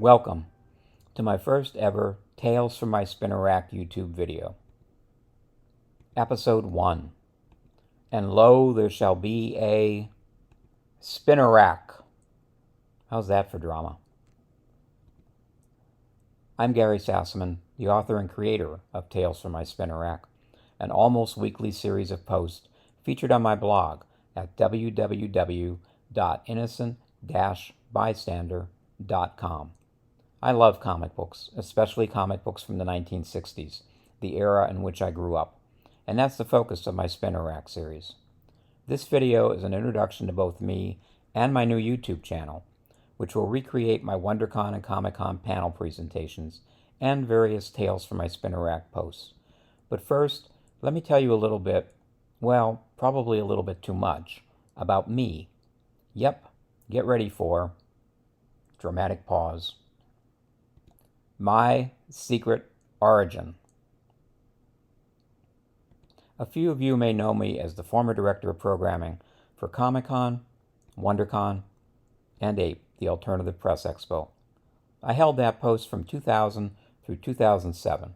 Welcome to my first ever Tales from My Spinner Rack YouTube video. Episode 1. And lo, there shall be a spinner rack. How's that for drama? I'm Gary Sassaman, the author and creator of Tales from My Spinner Rack, an almost weekly series of posts featured on my blog at www.innocent-bystander.com. I love comic books, especially comic books from the 1960s, the era in which I grew up, and that's the focus of my Spinner Rack series. This video is an introduction to both me and my new YouTube channel, which will recreate my WonderCon and Comic-Con panel presentations and various Tales from My Spinner Rack posts. But first, let me tell you a little bit, well, probably a little bit too much, about me. Yep, get ready for dramatic pause. My secret origin. A few of you may know me as the former director of programming for Comic-Con, WonderCon, and APE, the Alternative Press Expo. I held that post from 2000 through 2007.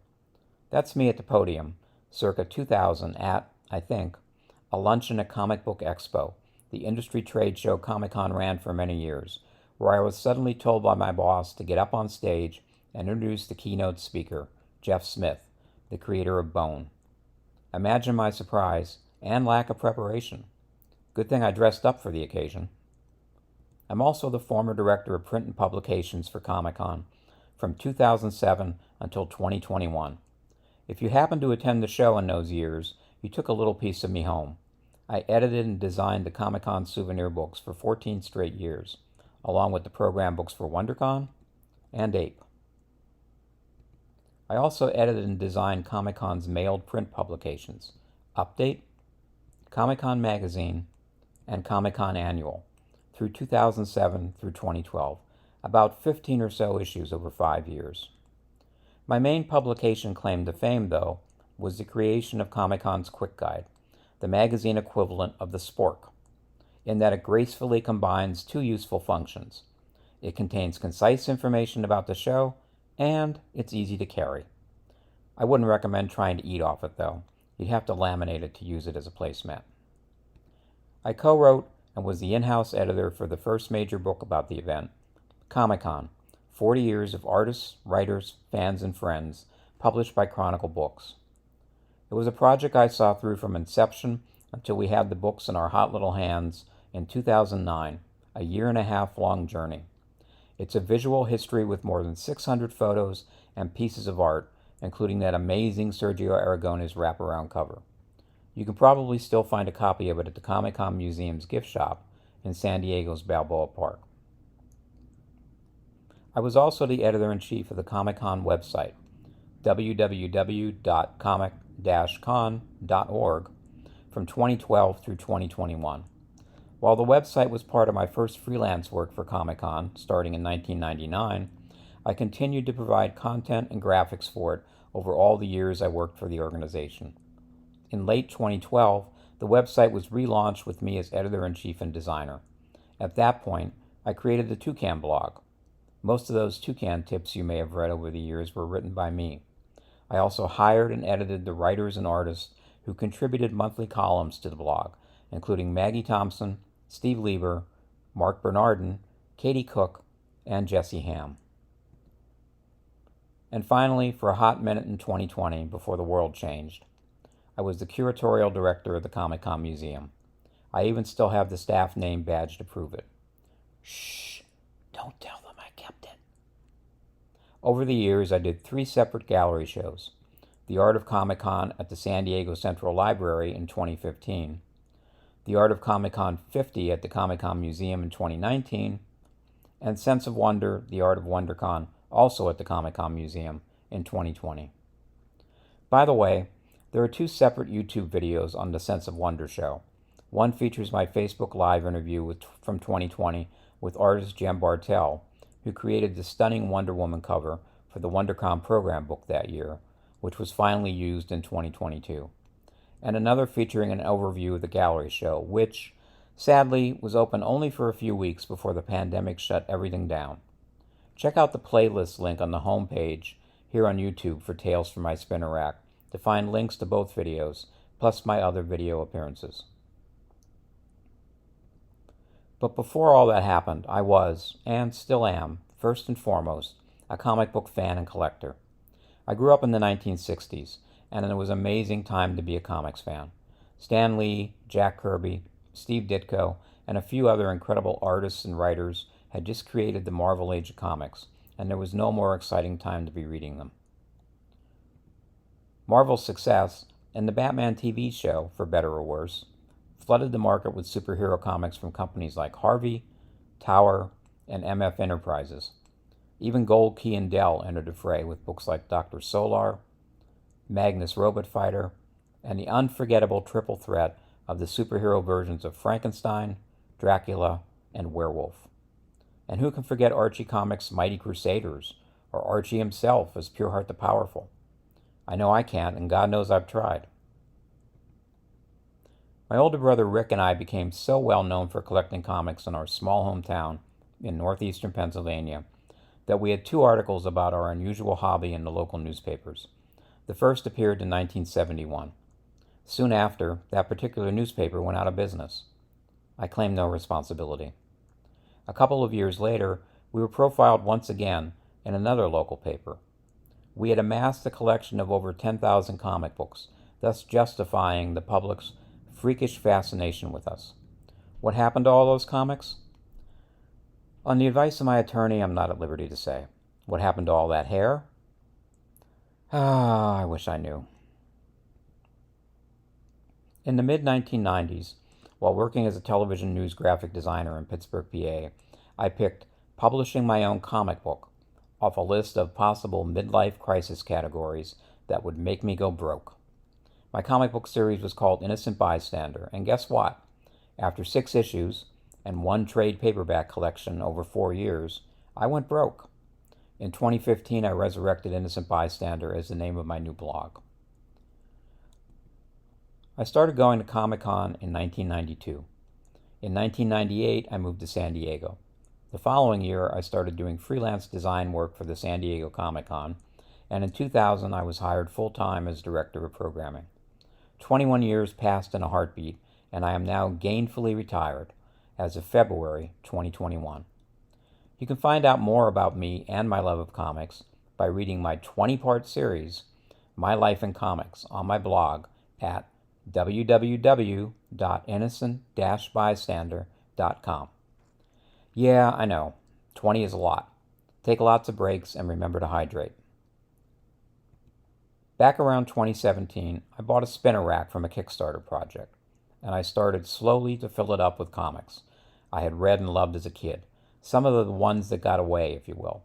That's me at the podium, circa 2000 at, I think, a luncheon at Comic Book Expo, the industry trade show Comic-Con ran for many years, where I was suddenly told by my boss to get up on stage and introduce the keynote speaker, Jeff Smith, the creator of Bone. Imagine my surprise and lack of preparation. Good thing I dressed up for the occasion. I'm also the former director of print and publications for Comic-Con from 2007 until 2021. If you happened to attend the show in those years, you took a little piece of me home. I edited and designed the Comic-Con souvenir books for 14 straight years, along with the program books for WonderCon and APE. I also edited and designed Comic-Con's mailed print publications, Update, Comic-Con Magazine, and Comic-Con Annual, through 2007 through 2012, about 15 or so issues over 5 years. My main publication claim to fame, though, was the creation of Comic-Con's Quick Guide, the magazine equivalent of the Spork, in that it gracefully combines two useful functions. It contains concise information about the show, and it's easy to carry. I wouldn't recommend trying to eat off it, though. You'd have to laminate it to use it as a placemat. I co-wrote and was the in-house editor for the first major book about the event, Comic-Con, 40 Years of Artists, Writers, Fans, and Friends, published by Chronicle Books. It was a project I saw through from inception until we had the books in our hot little hands in 2009, a year-and-a-half-long journey. It's a visual history with more than 600 photos and pieces of art, including that amazing Sergio Aragonés wraparound cover. You can probably still find a copy of it at the Comic-Con Museum's gift shop in San Diego's Balboa Park. I was also the editor-in-chief of the Comic-Con website, www.comic-con.org, from 2012 through 2021. While the website was part of my first freelance work for Comic-Con, starting in 1999, I continued to provide content and graphics for it over all the years I worked for the organization. In late 2012, the website was relaunched with me as editor-in-chief and designer. At that point, I created the Toucan blog. Most of those Toucan tips you may have read over the years were written by me. I also hired and edited the writers and artists who contributed monthly columns to the blog, including Maggie Thompson, Steve Lieber, Mark Bernardin, Katie Cook, and Jesse Ham. And finally, for a hot minute in 2020, before the world changed, I was the curatorial director of the Comic-Con Museum. I even still have the staff name badge to prove it. Shh, don't tell them I kept it. Over the years, I did 3 separate gallery shows. The Art of Comic-Con at the San Diego Central Library in 2015, The Art of Comic-Con 50 at the Comic-Con Museum in 2019, and Sense of Wonder, The Art of WonderCon, also at the Comic-Con Museum in 2020. By the way, there are 2 separate YouTube videos on the Sense of Wonder show. One features my Facebook Live interview from 2020 with artist Jem Bartel, who created the stunning Wonder Woman cover for the WonderCon program book that year, which was finally used in 2022. And another featuring an overview of the gallery show, which, sadly, was open only for a few weeks before the pandemic shut everything down. Check out the playlist link on the homepage here on YouTube for Tales from My Spinner Rack to find links to both videos, plus my other video appearances. But before all that happened, I was, and still am, first and foremost, a comic book fan and collector. I grew up in the 1960s, and it was an amazing time to be a comics fan. Stan Lee, Jack Kirby, Steve Ditko, and a few other incredible artists and writers had just created the Marvel Age of Comics, and there was no more exciting time to be reading them. Marvel's success, and the Batman TV show, for better or worse, flooded the market with superhero comics from companies like Harvey, Tower, and MF Enterprises. Even Gold Key and Dell entered the fray with books like Dr. Solar, Magnus Robot Fighter, and the unforgettable triple threat of the superhero versions of Frankenstein, Dracula, and Werewolf. And who can forget Archie Comics' Mighty Crusaders, or Archie himself as Pureheart the Powerful? I know I can't, and God knows I've tried. My older brother Rick and I became so well known for collecting comics in our small hometown in northeastern Pennsylvania that we had 2 articles about our unusual hobby in the local newspapers. The first appeared in 1971. Soon after, that particular newspaper went out of business. I claim no responsibility. A couple of years later, we were profiled once again in another local paper. We had amassed a collection of over 10,000 comic books, thus justifying the public's freakish fascination with us. What happened to all those comics? On the advice of my attorney, I'm not at liberty to say. What happened to all that hair? I wish I knew. In the mid-1990s, while working as a television news graphic designer in Pittsburgh, PA, I picked publishing my own comic book off a list of possible midlife crisis categories that would make me go broke. My comic book series was called Innocent Bystander, and guess what? After 6 issues and 1 trade paperback collection over 4 years, I went broke. In 2015, I resurrected Innocent Bystander as the name of my new blog. I started going to Comic-Con in 1992. In 1998, I moved to San Diego. The following year, I started doing freelance design work for the San Diego Comic-Con, and in 2000, I was hired full-time as director of programming. 21 years passed in a heartbeat, and I am now gainfully retired as of February 2021. You can find out more about me and my love of comics by reading my 20-part series, My Life in Comics, on my blog at www.innocent-bystander.com. Yeah, I know, 20 is a lot. Take lots of breaks and remember to hydrate. Back around 2017, I bought a spinner rack from a Kickstarter project, and I started slowly to fill it up with comics I had read and loved as a kid, some of the ones that got away, if you will.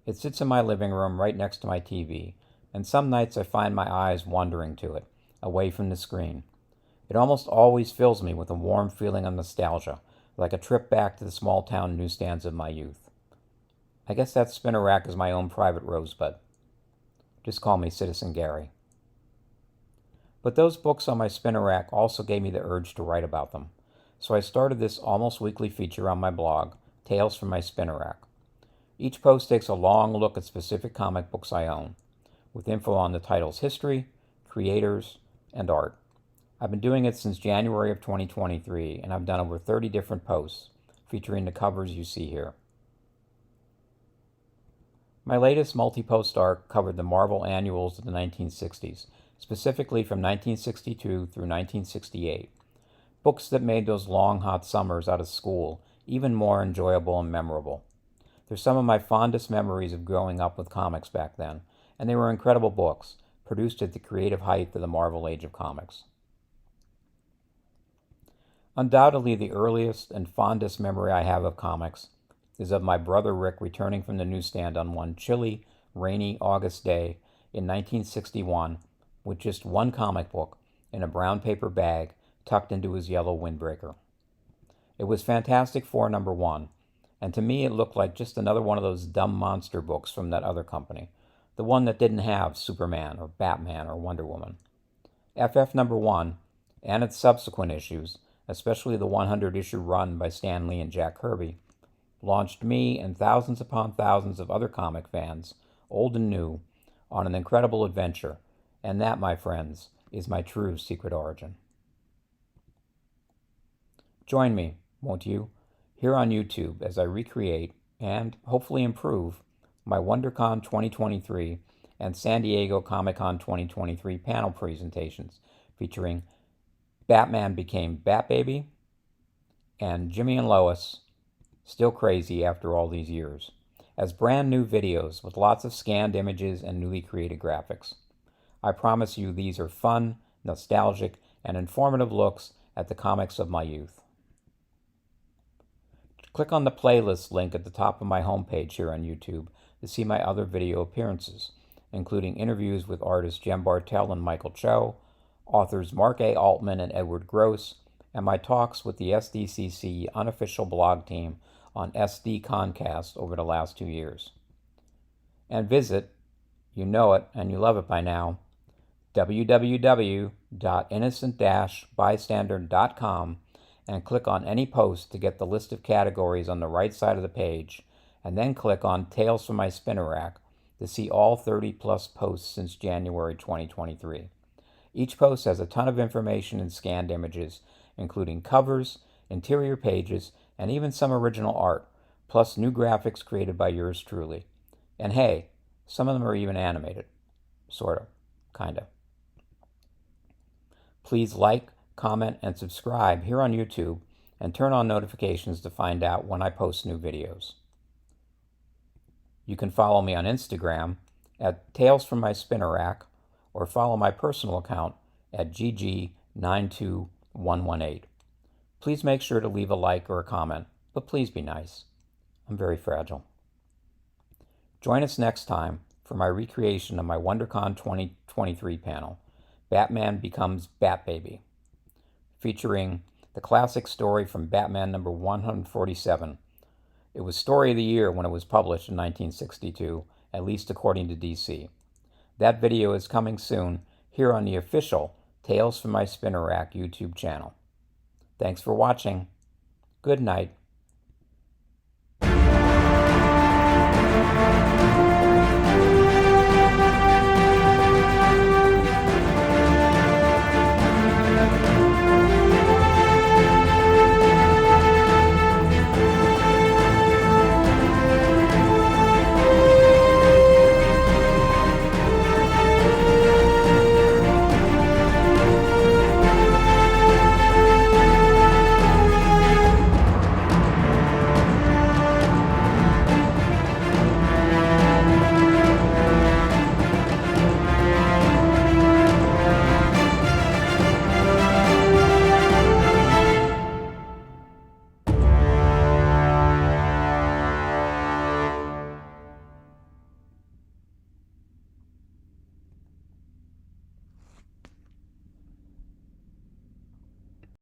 It sits in my living room right next to my TV, and some nights I find my eyes wandering to it, away from the screen. It almost always fills me with a warm feeling of nostalgia, like a trip back to the small-town newsstands of my youth. I guess that spinner rack is my own private rosebud. Just call me Citizen Gary. But those books on my spinner rack also gave me the urge to write about them, so I started this almost weekly feature on my blog, Tales from My Spinner Rack. Each post takes a long look at specific comic books I own, with info on the title's history, creators, and art. I've been doing it since January of 2023, and I've done over 30 different posts, featuring the covers you see here. My latest multi-post arc covered the Marvel annuals of the 1960s, specifically from 1962 through 1968, books that made those long, hot summers out of school even more enjoyable and memorable. They're some of my fondest memories of growing up with comics back then, and they were incredible books, produced at the creative height of the Marvel Age of Comics. Undoubtedly, the earliest and fondest memory I have of comics is of my brother Rick returning from the newsstand on one chilly, rainy August day in 1961 with just one comic book in a brown paper bag tucked into his yellow windbreaker. It was Fantastic Four #1, and to me it looked like just another one of those dumb monster books from that other company, the one that didn't have Superman or Batman or Wonder Woman. FF #1 and its subsequent issues, especially the 100-issue run by Stan Lee and Jack Kirby, launched me and thousands upon thousands of other comic fans, old and new, on an incredible adventure. And that, my friends, is my true secret origin. Join me, won't you, here on YouTube as I recreate and hopefully improve my WonderCon 2023 and San Diego Comic-Con 2023 panel presentations featuring Batman Became Batbaby and Jimmy and Lois, Still Crazy After All These Years, as brand new videos with lots of scanned images and newly created graphics. I promise you these are fun, nostalgic, and informative looks at the comics of my youth. Click on the playlist link at the top of my homepage here on YouTube to see my other video appearances, including interviews with artists Jem Bartel and Michael Cho, authors Mark A. Altman and Edward Gross, and my talks with the SDCC unofficial blog team on SD Concast over the last 2 years. And you know it and you love it by now, www.innocent-bystander.com, and click on any post to get the list of categories on the right side of the page, and then click on Tales from My Spinner Rack to see all 30 plus posts since January 2023. Each post has a ton of information and scanned images, including covers, interior pages, and even some original art, plus new graphics created by yours truly. And hey, some of them are even animated. Sort of. Kinda. Please like, comment, and subscribe here on YouTube, and turn on notifications to find out when I post new videos. You can follow me on Instagram at Tales from My Spinner Rack, or follow my personal account at GG92118. Please make sure to leave a like or a comment, but please be nice. I'm very fragile. Join us next time for my recreation of my WonderCon 2023 panel, Batman Becomes Batbaby, featuring the classic story from Batman number 147. It was Story of the Year when it was published in 1962, at least according to DC. That video is coming soon here on the official Tales from My Spinner Rack YouTube channel. Thanks for watching. Good night.